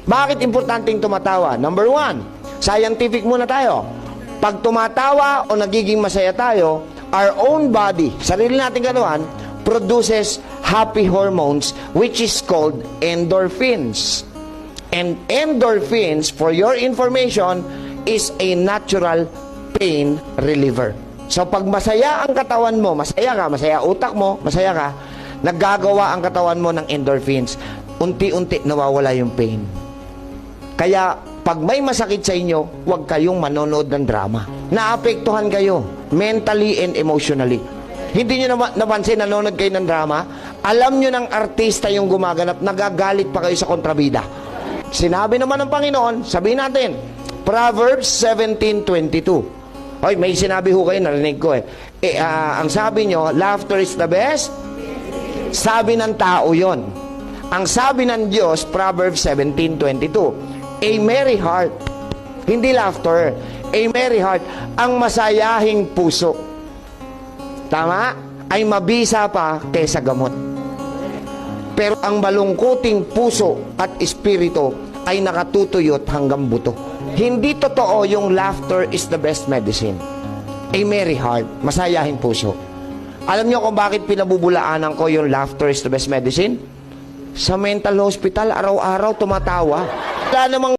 Bakit importanteng tumatawa? Number one, scientific muna tayo. Pag tumatawa o nagiging masaya tayo, our own body, sarili nating katawan, produces happy hormones which is called endorphins. And endorphins, for your information, is a natural pain reliever. So pag masaya ang katawan mo, masaya ka, masaya utak mo, masaya ka, naggagawa ang katawan mo ng endorphins. Unti-unti nawawala yung pain. Kaya pag may masakit sa inyo, huwag kayong manonood ng drama. Naapektuhan kayo mentally and emotionally. Hindi nyo napansin, nanonood kayo ng drama, alam nyo ng artista yung gumaganap, nagagalit pa kayo sa kontrabida. Sinabi naman ng Panginoon, sabihin natin, Proverbs 17:22. Hoy, may sinabi ho kayo, narinig ko ang sabi nyo, laughter is the best. Sabi ng tao yon. Ang sabi ng Diyos, Proverbs 17:22, a merry heart, hindi laughter, a merry heart, ang masayahing puso, tama, ay mabisa pa kaysa gamot. Pero ang malungkuting puso at espiritu ay nakatutuyot hanggang buto. Hindi totoo yung laughter is the best medicine. A merry heart, masayahing puso. Alam niyo kung bakit pinabubulaanan ko yung laughter is the best medicine? Sa mental hospital, araw-araw tumatawa. Wala namang